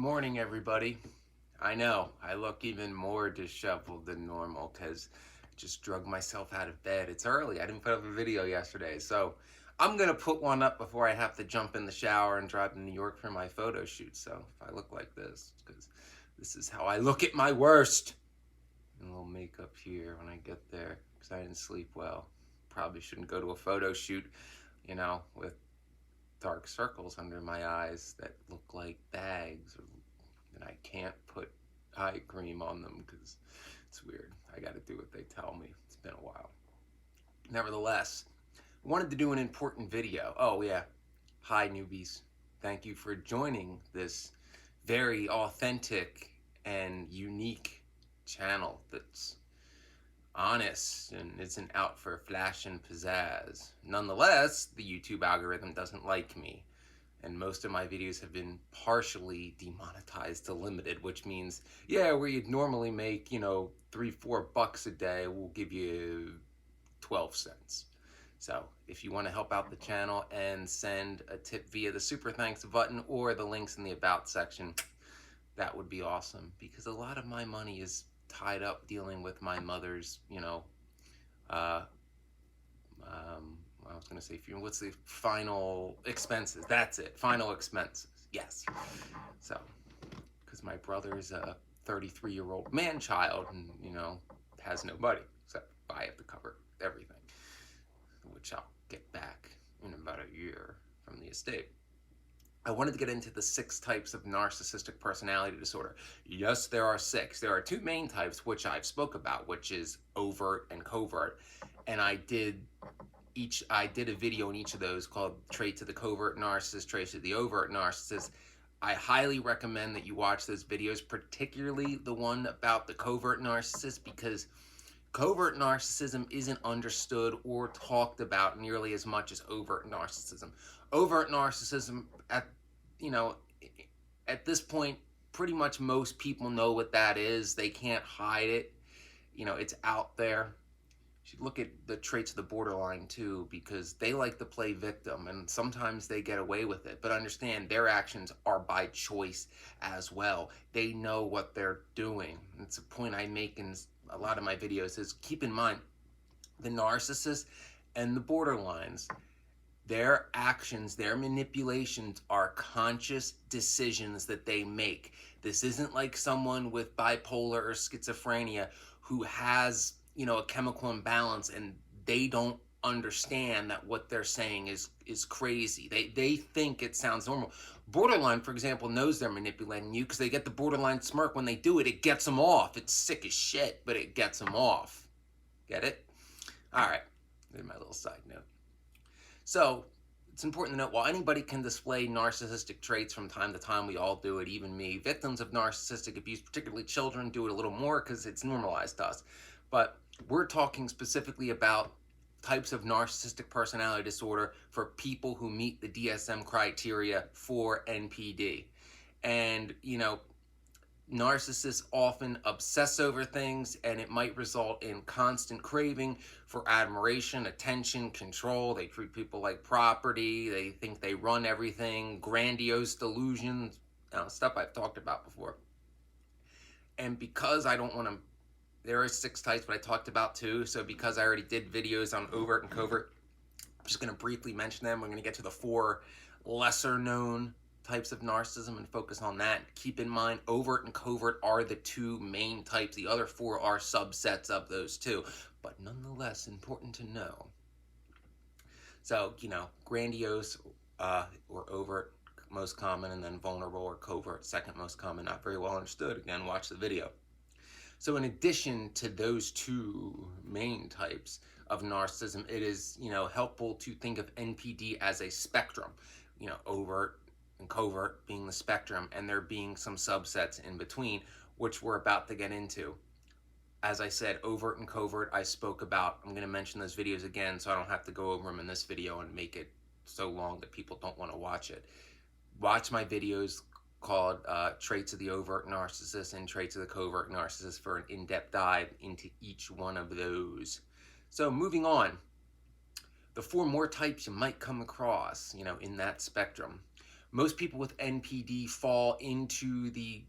morning, everybody. I know, I look even more disheveled than normal because I just drug myself out of bed. It's early. I didn't put up a video yesterday, so I'm going to put one up before I have to jump in the shower and drive to New York for my photo shoot. So if I look like this, because this is how I look at my worst. And a little makeup here when I get there because I didn't sleep well. Probably shouldn't go to a photo shoot, with dark circles under my eyes that look like bags, and I can't put eye cream on them because it's weird. I got to do what they tell me. It's been a while. Nevertheless, I wanted to do an important video. Oh yeah, hi newbies. Thank you for joining this very authentic and unique channel that's honest and isn't out for flash and pizzazz. Nonetheless, the YouTube algorithm doesn't like me, and most of my videos have been partially demonetized to limited, which means, yeah, where you'd normally make, $3-4 a day, we'll give you 12 cents. So if you want to help out the channel and send a tip via the super thanks button or the links in the about section, that would be awesome, because a lot of my money is tied up dealing with my mother's, I was going to say, what's the final expenses? That's it, final expenses, yes. So, because my brother's a 33-year-old man-child and, has nobody, so I have to cover everything, which I'll get back in about a year from the estate. I wanted to get into the 6 types of narcissistic personality disorder. Yes, there are 6. There are 2 main types, which I've spoke about, which is overt and covert. And I did a video in each of those called Traits of the Covert Narcissist, Traits of the Overt Narcissist. I highly recommend that you watch those videos, particularly the one about the covert narcissist, because covert narcissism isn't understood or talked about nearly as much as overt narcissism. Overt narcissism, at this point, pretty much most people know what that is. They can't hide it. It's out there. You should look at the traits of the borderline too, because they like to play victim, and sometimes they get away with it. But understand, their actions are by choice as well. They know what they're doing. It's a point I make in a lot of my videos, is keep in mind, the narcissists and the borderlines, their actions, their manipulations are conscious decisions that they make. This isn't like someone with bipolar or schizophrenia who has, a chemical imbalance and they don't understand that what they're saying is crazy. They think it sounds normal. Borderline, for example, knows they're manipulating you because they get the borderline smirk when they do it. It gets them off. It's sick as shit, but it gets them off. Get it? All right. There's my little side note. So it's important to note, while anybody can display narcissistic traits from time to time, we all do it, even me. Victims of narcissistic abuse, particularly children, do it a little more because it's normalized to us. But we're talking specifically about types of narcissistic personality disorder for people who meet the DSM criteria for NPD. And, narcissists often obsess over things, and it might result in constant craving for admiration, attention, control. They treat people like property. They think they run everything. Grandiose delusions, stuff I've talked about before. And because I don't want to, there are 6 types, but I talked about 2. So because I already did videos on overt and covert, I'm just going to briefly mention them. We're going to get to the 4 lesser known types of narcissism and focus on that. Keep in mind, overt and covert are the 2 main types. The other 4 are subsets of those 2, but nonetheless important to know. So, grandiose or overt, most common, and then vulnerable or covert, second most common, not very well understood. Again, watch the video. So in addition to those 2 main types of narcissism, it is, helpful to think of NPD as a spectrum, overt and covert being the spectrum, and there being some subsets in between, which we're about to get into. As I said, overt and covert I spoke about. I'm going to mention those videos again so I don't have to go over them in this video and make it so long that people don't want to watch it. Watch my videos called Traits of the Overt Narcissist and Traits of the Covert Narcissist for an in-depth dive into each one of those. So moving on, the 4 more types you might come across, in that spectrum. Most people with NPD fall into the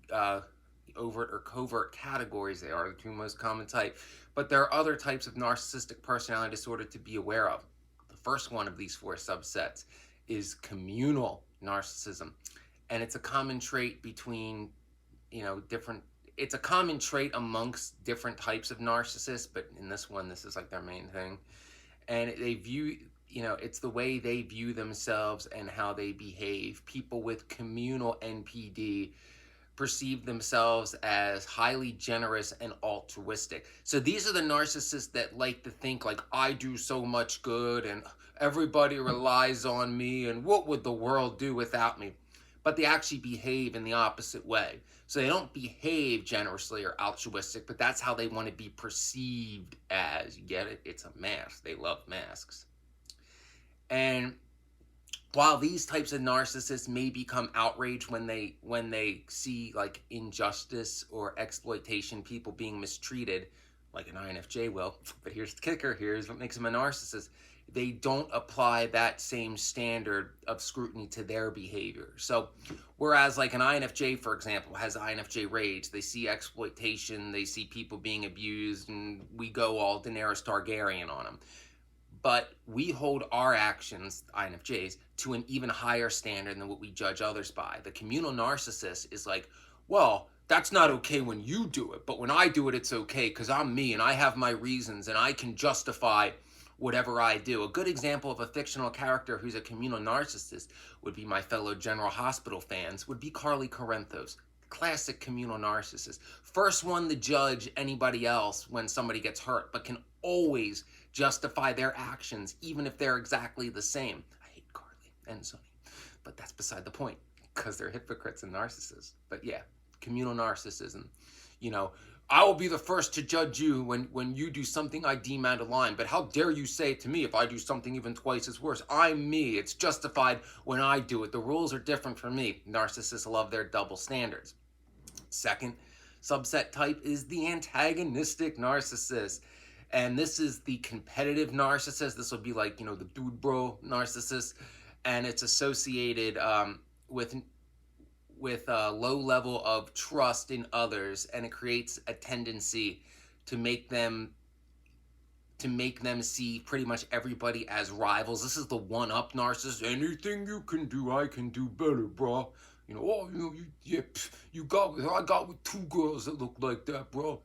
overt or covert categories. They are the two most common type. But there are other types of narcissistic personality disorder to be aware of. The first one of these four subsets is communal narcissism. And it's a common trait between, different, it's a common trait amongst different types of narcissists, but in this one, this is like their main thing. And they view, it's the way they view themselves and how they behave. People with communal NPD perceive themselves as highly generous and altruistic. So these are the narcissists that like to think like, I do so much good and everybody relies on me and what would the world do without me? But they actually behave in the opposite way. So they don't behave generously or altruistic, but that's how they want to be perceived as. You get it? It's a mask. They love masks. And while these types of narcissists may become outraged when they see like injustice or exploitation, people being mistreated, like an INFJ will, but here's the kicker, here's what makes them a narcissist. They don't apply that same standard of scrutiny to their behavior. So whereas like an INFJ, for example, has INFJ rage, they see exploitation, they see people being abused, and we go all Daenerys Targaryen on them. But we hold our actions, INFJs, to an even higher standard than what we judge others by. The communal narcissist is like, well, that's not okay when you do it, but when I do it, it's okay because I'm me and I have my reasons and I can justify whatever I do. A good example of a fictional character who's a communal narcissist would be my fellow General Hospital fans, would be Carly Corinthos. Classic communal narcissist. First one to judge anybody else when somebody gets hurt, but can always justify their actions, even if they're exactly the same. I hate Carly and Sonny, but that's beside the point, because they're hypocrites and narcissists. But yeah, communal narcissism. I will be the first to judge you when you do something I deem out of line, but how dare you say it to me if I do something even twice as worse? I'm me. It's justified when I do it. The rules are different for me. Narcissists love their double standards. Second subset type is the antagonistic narcissist. And this is the competitive narcissist. This will be like, the dude bro narcissist. And it's associated with a low level of trust in others. And it creates a tendency to make them see pretty much everybody as rivals. This is the one-up narcissist. Anything you can do, I can do better, bro. I got with 2 girls that look like that, bro.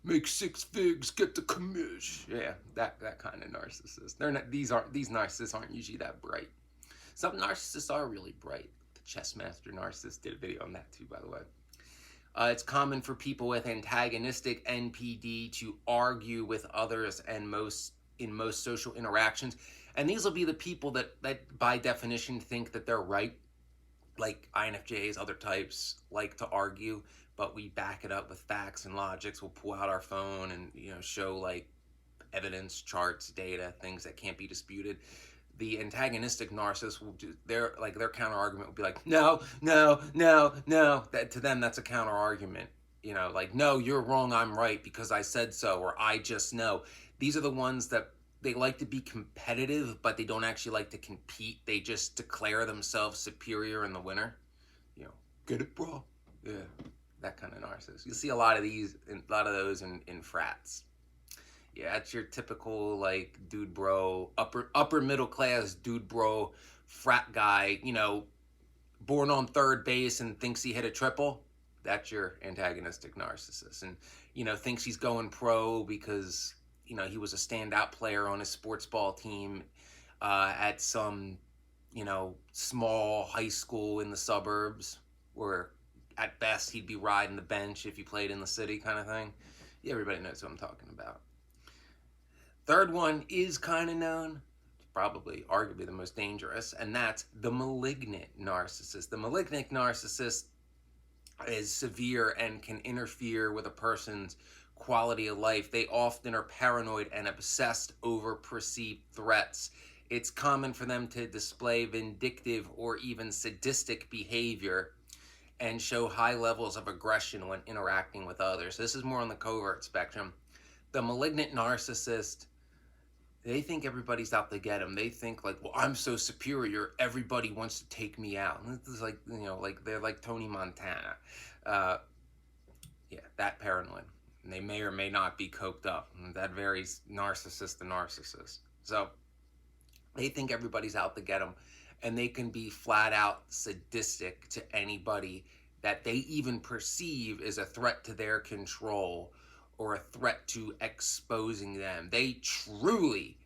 Make 6 figs, get the commish. Yeah, that kind of narcissist. These narcissists aren't usually that bright. Some narcissists are really bright. The Chess Master Narcissist did a video on that too, by the way. It's common for people with antagonistic NPD to argue with others and in most social interactions. And these will be the people that by definition think that they're right. Like INFJs, other types like to argue, but we back it up with facts and logics. We'll pull out our phone and show like evidence, charts, data, things that can't be disputed. The antagonistic narcissist will do their counter argument will be like, no. That to them, that's a counter argument. Like, no, you're wrong, I'm right because I said so, or I just know. These are the ones that they like to be competitive, but they don't actually like to compete. They just declare themselves superior and the winner. Get it, bro? Yeah, that kind of narcissist. You'll see a lot of those in frats. Yeah, it's your typical like dude bro, upper middle class dude bro, frat guy. Born on third base and thinks he hit a triple. That's your antagonistic narcissist, and thinks he's going pro because he was a standout player on his sports ball team at some, small high school in the suburbs where at best he'd be riding the bench if he played in the city kind of thing. Yeah, everybody knows what I'm talking about. Third one is kind of known, probably arguably the most dangerous, and that's the malignant narcissist. The malignant narcissist is severe and can interfere with a person's quality of life. They often are paranoid and obsessed over perceived threats. It's common for them to display vindictive or even sadistic behavior and show high levels of aggression when interacting with others. This is more on the covert spectrum. The malignant narcissist They think everybody's out to get them. They think like, well, I'm so superior, everybody wants to take me out. And this is like, like they're like Tony Montana. Uh, yeah, that paranoid. And they may or may not be coked up. And that varies narcissist to narcissist. So they think everybody's out to get them, and they can be flat out sadistic to anybody that they even perceive as a threat to their control or a threat to exposing them. They truly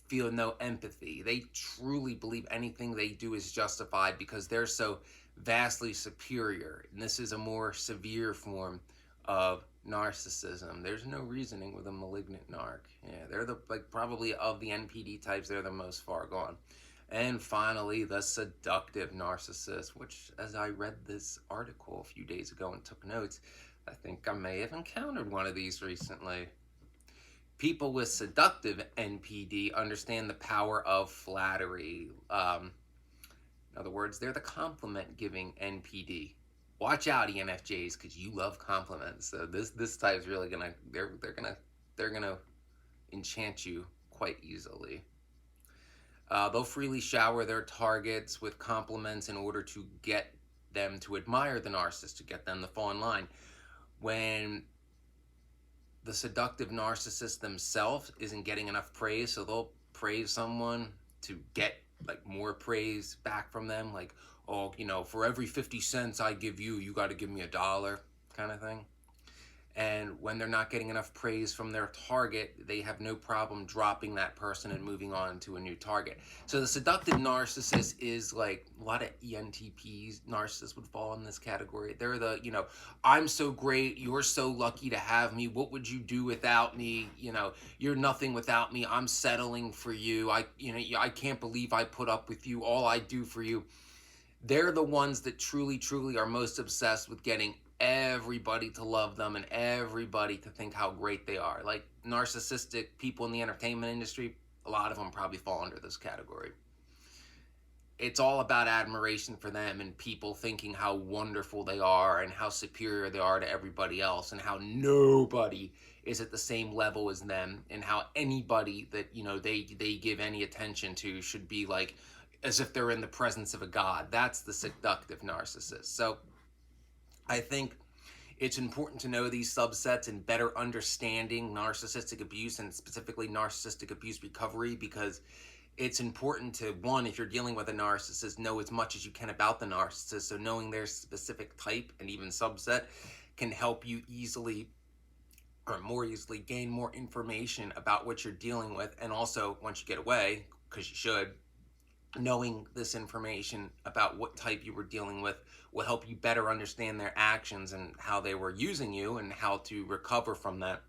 feel no empathy. They truly believe anything they do is justified because they're so vastly superior. And this is a more severe form of narcissism. There's no reasoning with a malignant narc. Yeah, they're the probably of the NPD types, they're the most far gone. And finally, the seductive narcissist, which, as I read this article a few days ago and took notes, I think I may have encountered one of these recently. People with seductive NPD understand the power of flattery. In other words, they're the compliment giving NPD. Watch out, ENFJs, because you love compliments. So this type's really gonna they're gonna enchant you quite easily. They'll freely shower their targets with compliments in order to get them to admire the narcissist, to get them to fall in line. When the seductive narcissist themselves isn't getting enough praise, so they'll praise someone to get like more praise back from them, like, oh, for every 50 cents I give you, you got to give me $1 kind of thing. And when they're not getting enough praise from their target, they have no problem dropping that person and moving on to a new target. So the seductive narcissist is like a lot of ENTPs, narcissists would fall in this category. They're the, I'm so great, you're so lucky to have me, what would you do without me? You're nothing without me, I'm settling for you. I can't believe I put up with you, all I do for you. They're the ones that truly, truly are most obsessed with getting everybody to love them and everybody to think how great they are. Like narcissistic people in the entertainment industry, a lot of them probably fall under this category. It's all about admiration for them and people thinking how wonderful they are and how superior they are to everybody else and how nobody is at the same level as them and how anybody that they give any attention to should be like as if they're in the presence of a god. That's the seductive narcissist. So I think it's important to know these subsets and better understanding narcissistic abuse and specifically narcissistic abuse recovery, because it's important to, one, if you're dealing with a narcissist, know as much as you can about the narcissist. So knowing their specific type and even subset can help you easily or more easily gain more information about what you're dealing with. And also, once you get away, because you should, knowing this information about what type you were dealing with will help you better understand their actions and how they were using you and how to recover from that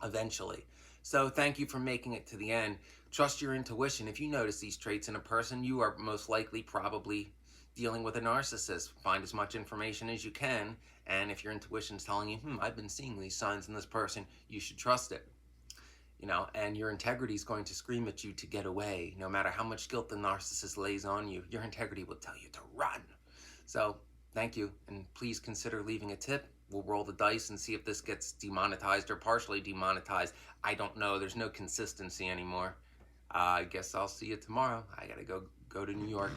eventually. So thank you for making it to the end. Trust your intuition. If you notice these traits in a person, you are most likely probably dealing with a narcissist. Find as much information as you can, and if your intuition's telling you, I've been seeing these signs in this person, you should trust it. And your integrity is going to scream at you to get away. No matter how much guilt the narcissist lays on you, your integrity will tell you to run. So thank you, and please consider leaving a tip. We'll roll the dice and see if this gets demonetized or partially demonetized. I don't know. There's no consistency anymore. I guess I'll see you tomorrow. I gotta go to New York.